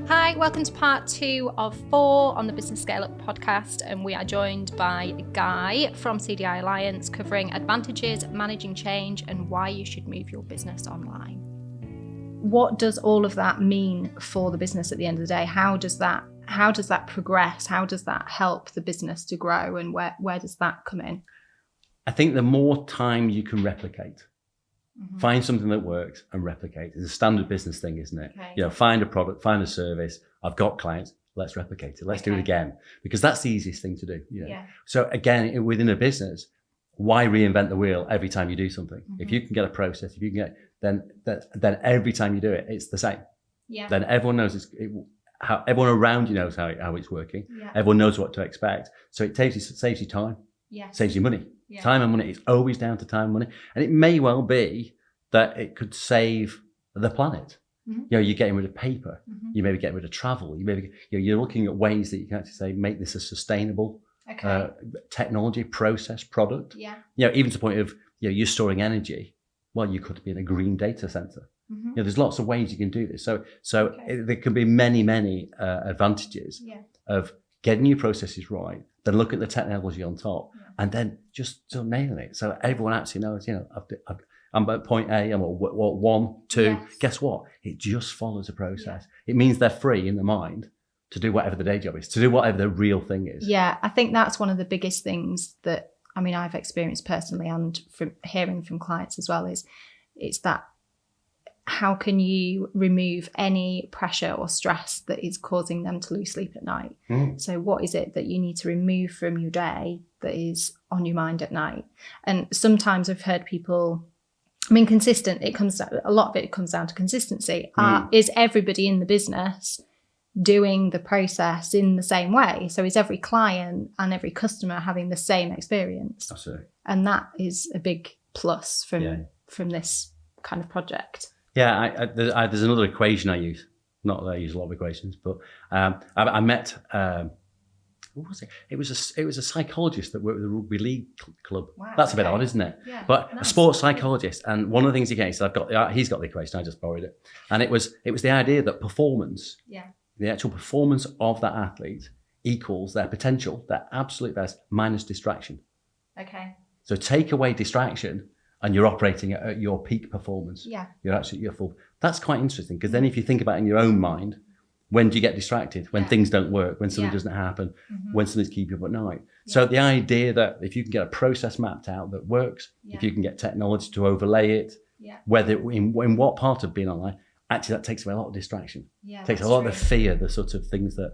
Hi, welcome to part 2 of 4 on the Business Scale Up podcast, and we are joined by Guy from CDI Alliance covering advantages, managing change, and why you should move your business online. What does all of that mean for the business at the end of the day? How does that progress? How does that help the business to grow, and where does that come in? I think the more time you can replicate, find something that works and replicate. It's a standard business thing, isn't it? Okay. Find a product, find a service. I've got clients. Let's replicate it. Let's do it again, because that's the easiest thing to do. So again, within a business, why reinvent the wheel every time you do something? If you can get a process, if you can get, then every time you do it, it's the same. Yeah. Then everyone knows how everyone around you knows how it's working. Yeah. Everyone knows what to expect. So it saves you time. Yeah. Saves you money. Yeah. Time and money. It's always down to time and money. And it may well be that it could save the planet. You're getting rid of paper. You may be getting rid of travel. You maybe you're looking at ways that you can actually say make this a sustainable technology, process, product. Yeah. Even to the point of you're storing energy. Well, you could be in a green data center. There's lots of ways you can do this. So there can be many advantages of getting your processes right, then look at the technology on top, and then just sort of nailing it. So everyone actually knows, I'm at point A, I'm at 1, 2. Yes. Guess what? It just follows a process. Yeah. It means they're free in their mind to do whatever the day job is, to do whatever the real thing is. Yeah, I think that's one of the biggest things that, I've experienced personally, and from hearing from clients as well, it's that how can you remove any pressure or stress that is causing them to lose sleep at night? So what is it that you need to remove from your day that is on your mind at night? And sometimes I've heard people, consistent, a lot of it comes down to consistency. Is everybody in the business doing the process in the same way? So is every client and every customer having the same experience? Absolutely. And that is a big plus from this kind of project. Yeah, there's another equation I use. Not that I use a lot of equations, but I met who was it? It was a psychologist that worked with the rugby league club. Wow, that's a bit odd, isn't it? Yeah, but nice. A sports psychologist, and one of the things he gave, so he's got the equation. I just borrowed it, and it was the idea that performance, the actual performance of that athlete equals their potential, their absolute best, minus distraction. Okay. So take away distraction, and you're operating at your peak performance. Yeah. You're full. That's quite interesting, because then if you think about it in your own mind, when do you get distracted? When things don't work, when something doesn't happen, when something's keeping you up at night. Yeah. So the idea that if you can get a process mapped out that works, if you can get technology to overlay it, whether in what part of being online, actually that takes away a lot of distraction. Yeah, takes a lot of the fear, the sort of things that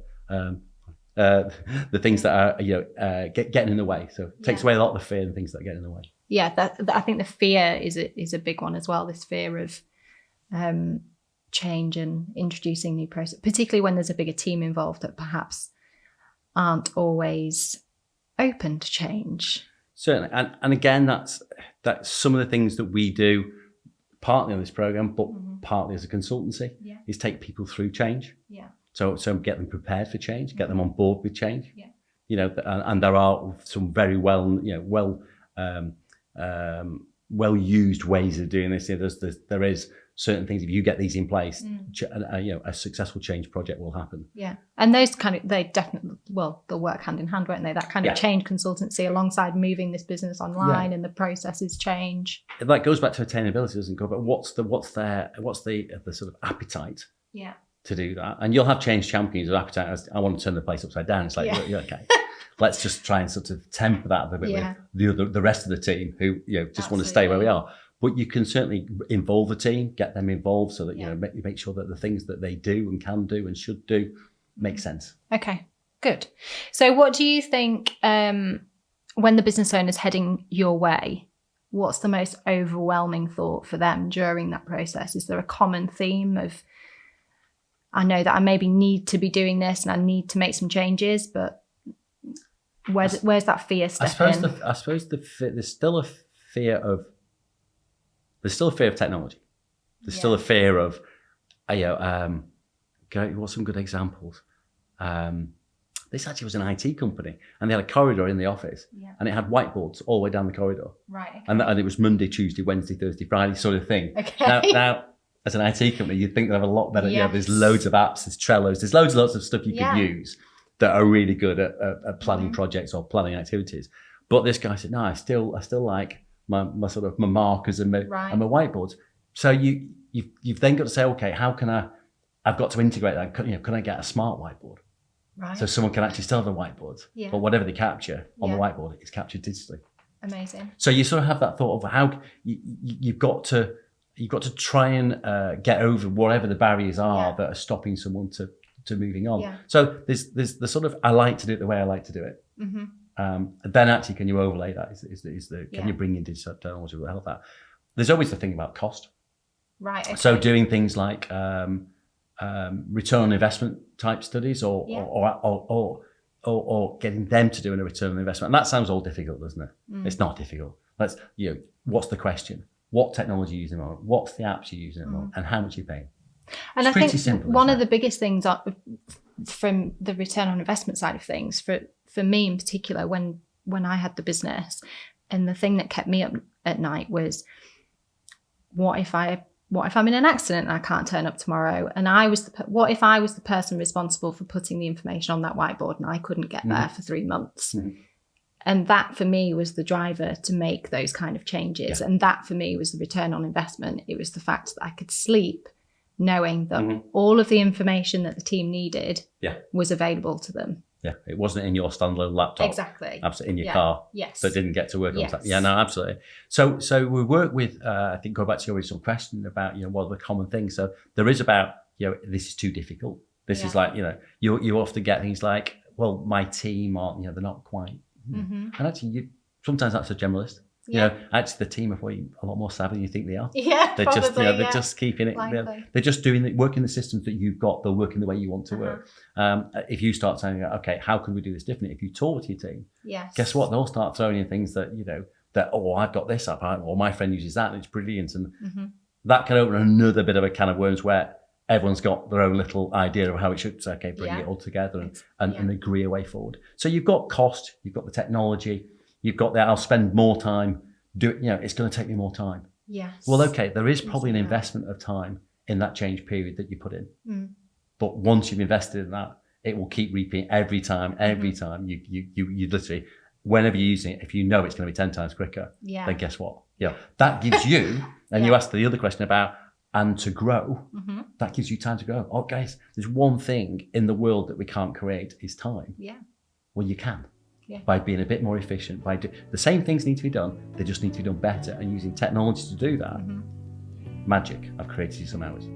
the things that are getting in the way. So it takes away a lot of the fear and things that get in the way. Yeah, I think the fear is a big one as well. This fear of change and introducing new process, particularly when there's a bigger team involved that perhaps aren't always open to change. Certainly, and again, that's some of the things that we do, partly on this program, but partly as a consultancy, is take people through change. Yeah. So get them prepared for change, get them on board with change. Yeah. And there are some very well used ways of doing this. There is certain things. If you get these in place, a successful change project will happen. Yeah, and those they definitely they'll work hand in hand, won't they? That kind of change consultancy alongside moving this business online and the processes change. That goes back to attainability, doesn't it? But what's the sort of appetite? Yeah. To do that, and you'll have change champions with appetite. I want to turn the place upside down. It's like okay. Let's just try and sort of temper that a bit with the rest of the team who just want to stay where we are. But you can certainly involve the team, get them involved, so that make sure that the things that they do and can do and should do make sense. Okay, good. So what do you think when the business owner's heading your way? What's the most overwhelming thought for them during that process? Is there a common theme of, I know that I maybe need to be doing this and I need to make some changes, but where's that fear step in? I suppose there's still a fear of technology. There's still a fear of, what's some good examples? This actually was an IT company, and they had a corridor in the office, and it had whiteboards all the way down the corridor. Right. Okay. And it was Monday, Tuesday, Wednesday, Thursday, Friday sort of thing. Okay. Now as an IT company, you'd think they have a lot better. Yes. You know, there's loads of apps, there's Trellos, there's loads of stuff you could use that are really good at planning projects or planning activities. But this guy said, no, I still like my sort of my markers and my whiteboards. So you've then got to say, okay, how can I've got to integrate that. Can I get a smart whiteboard? Right. So someone can actually still have a whiteboard, but whatever they capture on the whiteboard is captured digitally. Amazing. So you sort of have that thought of how you've got to try and get over whatever the barriers are that are stopping someone to moving on. Yeah. So there's the sort of, I like to do it the way I like to do it. Mm-hmm. Then actually, can you overlay that? Can you bring in digital technology to help that? There's always the thing about cost. Right. Okay. So doing things like return on investment type studies or getting them to do a return on investment. And that sounds all difficult, doesn't it? It's not difficult. What's the question? What technology are you using on? What's the apps you're using on? And how much are you paying? And I think simple, one of the biggest things from the return on investment side of things, for me in particular, when I had the business, and the thing that kept me up at night was, what if I'm in an accident and I can't turn up tomorrow? And what if I was the person responsible for putting the information on that whiteboard and I couldn't get there for 3 months? And that for me was the driver to make those kind of changes. And that for me was the return on investment. It was the fact that I could sleep knowing that all of the information that the team needed was available to them. Yeah, it wasn't in your standalone laptop. Exactly. Absolutely, in your car. Yes. That didn't get to work on that. Yeah, no, absolutely. So we work with, I think, go back to your original question about, what are the common things. So there is about, this is too difficult. This is like, you often get things like, well, my team aren't, they're not quite. And actually, sometimes that's a generalist. Actually, the team are probably a lot more savvy than you think they are. Yeah, they're probably, just, they're just keeping it. They're just working the systems that you've got. They're working the way you want to work. If you start saying, okay, how can we do this differently? If you talk to your team, guess what? They'll start throwing in things that I've got this up, or my friend uses that, and it's brilliant, and that can open another bit of a can of worms where everyone's got their own little idea of how it should. So, okay, bring it all together and agree a way forward. So you've got cost, you've got the technology. You've got that, I'll spend more time it's going to take me more time. Yes. Well, okay, there is probably an investment of time in that change period that you put in. But once you've invested in that, it will keep repeating every time you literally, whenever you're using it, if you know it's going to be 10 times quicker, then guess what? That gives you, and you asked the other question about, and to grow, that gives you time to grow. Oh, guys, there's one thing in the world that we can't create is time. Yeah. Well, you can. By being a bit more efficient, the same things need to be done, they just need to be done better, and using technology to do that. Magic, I've created you some hours.